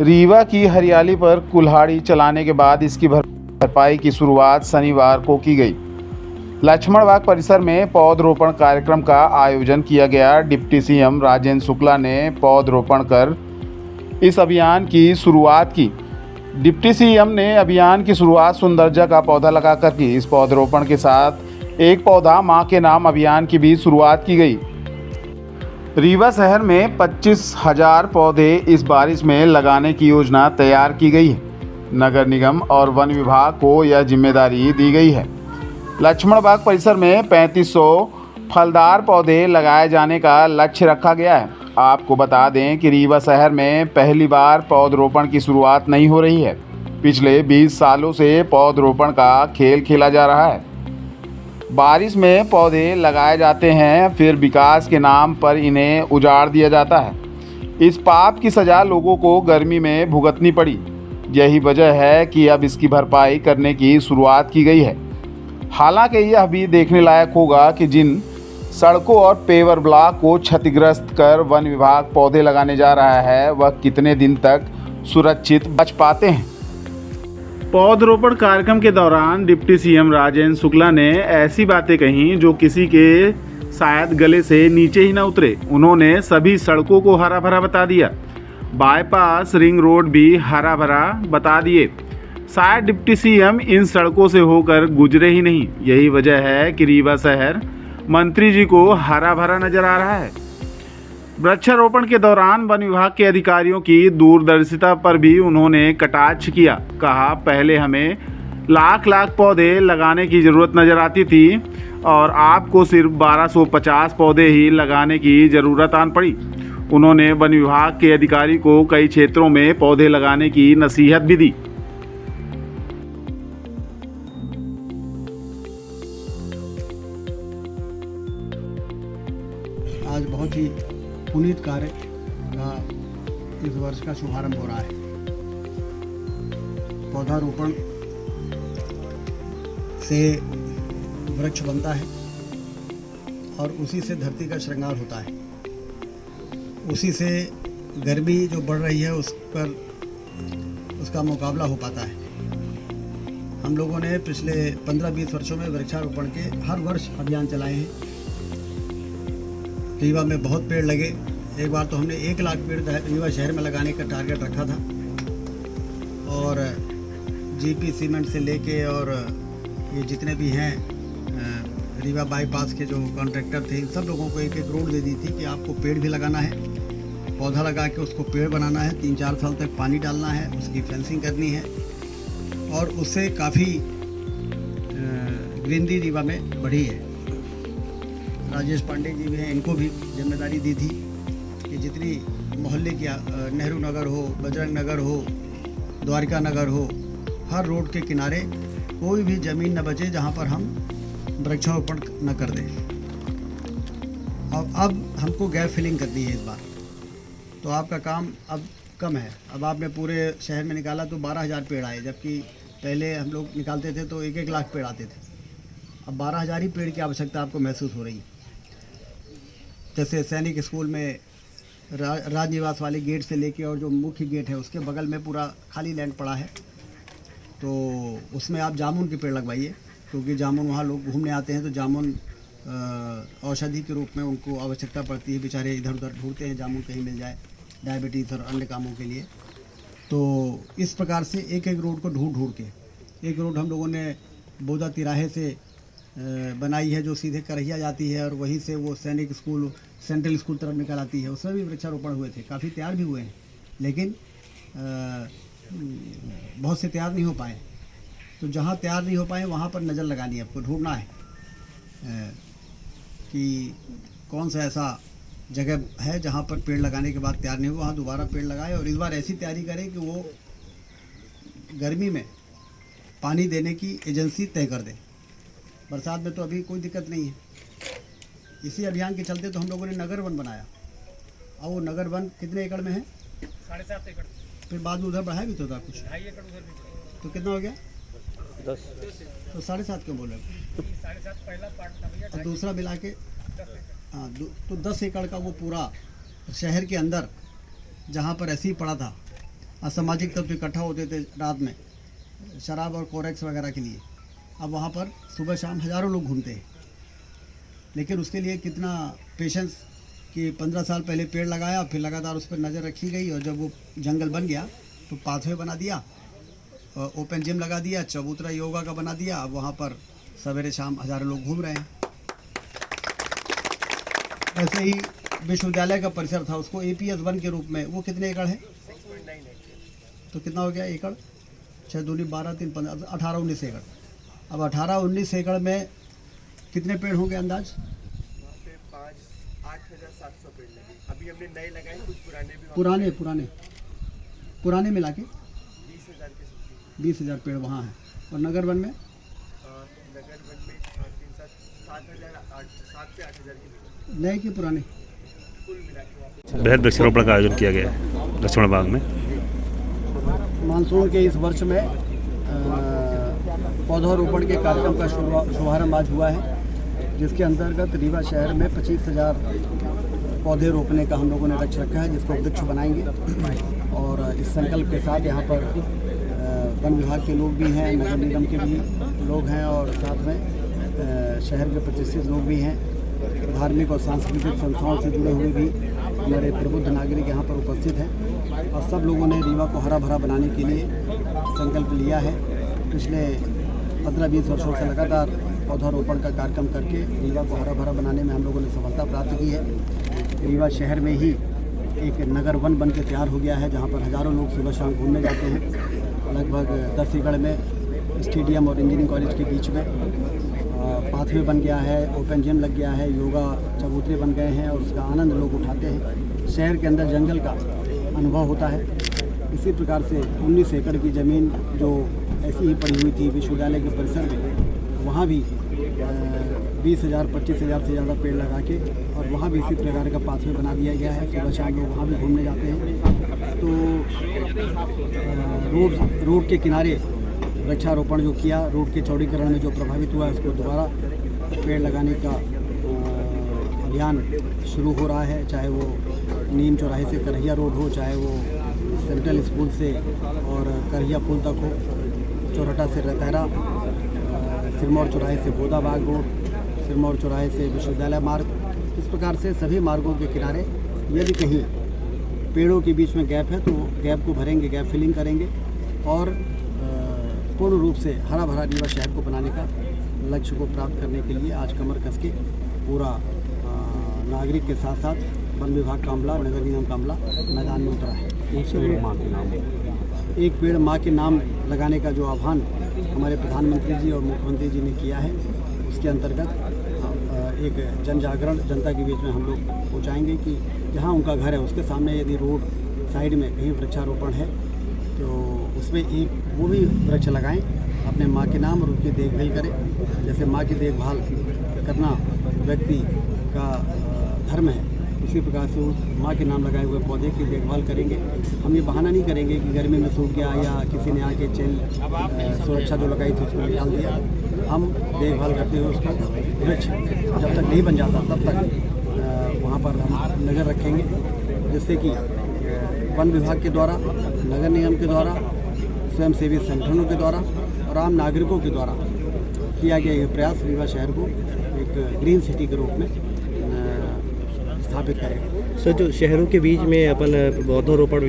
रीवा की हरियाली पर कुल्हाड़ी चलाने के बाद इसकी भरपाई की शुरुआत शनिवार को की गई। लक्ष्मण बाग परिसर में पौधरोपण कार्यक्रम का आयोजन किया गया। डिप्टी सीएम राजेंद्र शुक्ला ने पौधरोपण कर इस अभियान की शुरुआत की। डिप्टी सीएम ने अभियान की शुरुआत सुंदरजा का पौधा लगाकर की। इस पौधरोपण के साथ एक पौधा मां के नाम अभियान की भी शुरुआत की गई। रीवा शहर में 25,000 पौधे इस बारिश में लगाने की योजना तैयार की गई है। नगर निगम और वन विभाग को यह जिम्मेदारी दी गई है। लक्ष्मण बाग परिसर में 3500 फलदार पौधे लगाए जाने का लक्ष्य रखा गया है। आपको बता दें कि रीवा शहर में पहली बार पौधरोपण की शुरुआत नहीं हो रही है। पिछले 20 सालों से पौधरोपण का खेल खेला जा रहा है। बारिश में पौधे लगाए जाते हैं, फिर विकास के नाम पर इन्हें उजाड़ दिया जाता है। इस पाप की सज़ा लोगों को गर्मी में भुगतनी पड़ी। यही वजह है कि अब इसकी भरपाई करने की शुरुआत की गई है। हालांकि यह भी देखने लायक होगा कि जिन सड़कों और पेवर ब्लॉक को क्षतिग्रस्त कर वन विभाग पौधे लगाने जा रहा है, वह कितने दिन तक सुरक्षित बच पाते हैं। पौधरोपण कार्यक्रम के दौरान डिप्टी सीएम राजेंद्र शुक्ला ने ऐसी बातें कहीं जो किसी के शायद गले से नीचे ही न उतरे। उन्होंने सभी सड़कों को हरा भरा बता दिया। बाईपास, रिंग रोड भी हरा भरा बता दिए। शायद डिप्टी सीएम इन सड़कों से होकर गुजरे ही नहीं। यही वजह है कि रीवा शहर मंत्री जी को हरा भरा नजर आ रहा है। वृक्षारोपण के दौरान वन विभाग के अधिकारियों की दूरदर्शिता पर भी उन्होंने कटाक्ष किया। कहा, पहले हमें लाख पौधे लगाने की ज़रूरत नज़र आती थी और आपको सिर्फ 1250 पौधे ही लगाने की ज़रूरत आन पड़ी। उन्होंने वन विभाग के अधिकारी को कई क्षेत्रों में पौधे लगाने की नसीहत भी दी। आज बहुत ही पुनीत कार्य का इस वर्ष का शुभारंभ हो रहा है। पौधारोपण से वृक्ष बनता है और उसी से धरती का श्रृंगार होता है। उसी से गर्मी जो बढ़ रही है उस पर उसका मुकाबला हो पाता है। हम लोगों ने पिछले 15-20 वर्षों में वृक्षारोपण के हर वर्ष अभियान चलाए हैं। रीवा में बहुत पेड़ लगे। एक बार तो हमने 1 लाख पेड़ रीवा शहर में लगाने का टारगेट रखा था और जीपी सीमेंट से लेके और ये जितने भी हैं रीवा बाईपास के जो कॉन्ट्रैक्टर थे, सब लोगों को 1-1 करोड़ दे दी थी कि आपको पेड़ भी लगाना है, पौधा लगा के उसको पेड़ बनाना है, 3-4 साल तक पानी डालना है, उसकी फेंसिंग करनी है और उससे काफ़ी ग्रीनरी रीवा में बढ़ी है। राजेश पांडे जी भी हैं, इनको भी जिम्मेदारी दी थी कि जितनी मोहल्ले की नेहरू नगर हो, बजरंग नगर हो, द्वारिका नगर हो, हर रोड के किनारे कोई भी ज़मीन न बचे जहां पर हम वृक्षारोपण न कर दें। अब हमको गैप फिलिंग करनी है इस बार, तो आपका काम अब कम है। अब आपने पूरे शहर में निकाला तो 12,000 पेड़ आए, जबकि पहले हम लोग निकालते थे तो 1-1 लाख पेड़ आते थे। अब 12,000 ही पेड़ की आवश्यकता आपको महसूस हो रही है। जैसे सैनिक स्कूल में राज निवास वाले गेट से लेके और जो मुख्य गेट है उसके बगल में पूरा खाली लैंड पड़ा है, तो उसमें आप जामुन के पेड़ लगवाइए, क्योंकि जामुन वहाँ लोग घूमने आते हैं तो जामुन औषधि के रूप में उनको आवश्यकता पड़ती है। बेचारे इधर उधर ढूंढते हैं जामुन कहीं मिल जाए, डायबिटीज़ और अन्य कामों के लिए। तो इस प्रकार से 1-1 रोड को ढूंढ के, एक रोड हम लोगों ने बोदा तिराहे से बनाई है जो सीधे करहिया जाती है और वहीं से वो सैनिक स्कूल, सेंट्रल स्कूल तरफ निकल आती है। उसमें भी वृक्षारोपण हुए थे, काफ़ी तैयार भी हुए हैं, लेकिन बहुत से तैयार नहीं हो पाए। तो जहाँ तैयार नहीं हो पाए वहाँ पर नज़र लगानी है, आपको ढूंढना है कि कौन सा ऐसा जगह है जहाँ पर पेड़ लगाने के बाद तैयार नहीं हुआ, वहाँ दोबारा पेड़ लगाए और इस बार ऐसी तैयारी करें कि वो गर्मी में पानी देने की एजेंसी तय कर दे। बरसात में तो अभी कोई दिक्कत नहीं है। इसी अभियान के चलते तो हम लोगों ने नगर वन बनाया। और वो नगर वन कितने एकड़ में है? 7.5 एकड़। फिर बाद में उधर बढ़ाया भी तो था कुछ, 2.5 एकड़ उधर भी। तो कितना हो गया? 10। तो 7.5 क्यों बोल रहे हो? 7.5 पहला पार्ट था भैया, और दूसरा मिला के 10 एकड़। हाँ, तो 10 एकड़ का वो पूरा शहर के अंदर जहाँ पर ऐसे ही पड़ा था असामाजिक तत्व इकट्ठा होते थे रात में शराब और कोरेक्स वगैरह के लिए। अब वहाँ पर सुबह शाम हज़ारों लोग घूमते हैं। लेकिन उसके लिए कितना पेशेंस कि 15 साल पहले पेड़ लगाया, फिर लगातार उस पर नज़र रखी गई, और जब वो जंगल बन गया तो पाथवे बना दिया, ओपन जिम लगा दिया, चबूतरा योगा का बना दिया। अब वहाँ पर सवेरे शाम हज़ारों लोग घूम रहे हैं। ऐसे ही विश्वविद्यालय का परिसर था, उसको APS 1 के रूप में, वो कितने एकड़ है? 6.9 तो कितना हो गया एकड़? 6 दूनी 12 3 15 18-19 एकड़। अब 18-19 एकड़ में कितने पेड़ होंगे अंदाज? वहाँ पे 8,700 पेड़ लगे। अभी हमने नए लगाए, कुछ पुराने भी। पुराने मिला के 20,000 के समथिंग। 20,000 पेड़ वहाँ हैं। और नगर वन में नगर वन में 7 से 8,000 के नए के पुराने? कुल मिला के वहाँ पे बृहद वृक्षारोपण का आयोजन किया गया है लक्ष्मण बाग में। मानसून के इस वर्ष में पौधारोपण के कार्यक्रम का शुभारंभ आज हुआ है, जिसके अंतर्गत रीवा शहर में 25,000 पौधे रोपने का हम लोगों ने लक्ष्य रखा है, जिसको वृक्ष बनाएंगे। और इस संकल्प के साथ यहाँ पर वन विभाग के लोग भी हैं, नगर निगम के भी लोग हैं, और साथ में शहर के प्रतिष्ठित लोग भी हैं। धार्मिक और सांस्कृतिक संस्थाओं से जुड़े हुए भी हमारे प्रबुद्ध नागरिक यहाँ पर उपस्थित हैं, और सब लोगों ने रीवा को हरा भरा बनाने के लिए संकल्प लिया है। पिछले 15-20 वर्षों से लगातार पौधारोपण का कार्यक्रम करके रीवा को हरा भरा बनाने में हम लोगों ने सफलता प्राप्त की है। रीवा शहर में ही एक नगर वन बन के तैयार हो गया है, जहाँ पर हज़ारों लोग सुबह शाम घूमने जाते हैं। लगभग 10 एकड़ में स्टेडियम और इंजीनियरिंग कॉलेज के बीच में पाथवे बन गया है, ओपन जिम लग गया है, योगा चबूतरे बन गए हैं, और उसका आनंद लोग उठाते हैं। शहर के अंदर जंगल का अनुभव होता है। इसी प्रकार से 19 एकड़ की ज़मीन जो ऐसी ही पड़ी हुई थी विश्वविद्यालय के परिसर में, वहाँ भी 20,000-25,000 से ज़्यादा पेड़ लगा के, और वहाँ भी इसी प्रकार का पाथवे बना दिया गया है। सुबह शाम लोग वहाँ भी घूमने जाते हैं। तो रोड के किनारे वृक्षारोपण जो किया, रोड के चौड़ीकरण में जो प्रभावित हुआ, उसको दोबारा पेड़ लगाने का अभियान शुरू हो रहा है। चाहे वो नीम चौराहे से करहिया रोड हो, चाहे वो सेंट्रल स्कूल से और करहिया पुल तक हो, चौरहटा से रतहरा, सिरमौर चौराहे से गोदाबाग रोड, सिरमौर चौराहे से विश्वविद्यालय मार्ग। इस प्रकार से सभी मार्गों के किनारे यदि कहीं पेड़ों के बीच में गैप है तो गैप को भरेंगे, गैप फिलिंग करेंगे, और पूर्ण रूप से हरा भरा रीवा शहर को बनाने का लक्ष्य को प्राप्त करने के लिए आज कमर कस के पूरा नागरिक के साथ साथ वन विभाग का अमला, नगर निगम का अमला मैदान में उतरा है। एक पेड़ माँ के नाम लगाने का जो आह्वान हमारे प्रधानमंत्री जी और मुख्यमंत्री जी ने किया है, उसके अंतर्गत एक जन जागरण जनता के बीच में हम लोग पहुँचाएँगे कि जहाँ उनका घर है उसके सामने यदि रोड साइड में कहीं वृक्षारोपण है तो उसमें एक वो भी वृक्ष लगाएं अपने माँ के नाम, और उनकी देखभाल करें। जैसे माँ की देखभाल करना व्यक्ति का धर्म है, उसी प्रकार से उस माँ के नाम लगाए हुए पौधे की देखभाल करेंगे। हम ये बहाना नहीं करेंगे कि गर्मी में सूख गया या किसी ने आके चेन सुरक्षा जो लगाई थी उसको निकाल दिया। हम देखभाल करते हुए उसको वृक्ष जब तक नहीं बन जाता तब तक वहाँ पर हम नज़र रखेंगे, जिससे कि वन विभाग के द्वारा, नगर निगम के द्वारा, स्वयंसेवी संगठनों के द्वारा और आम नागरिकों के द्वारा किया गया यह प्रयास रीवा शहर को एक ग्रीन सिटी के रूप में स्थापित करेगा। सर, जो शहरों के बीच में अपन पौधारोपण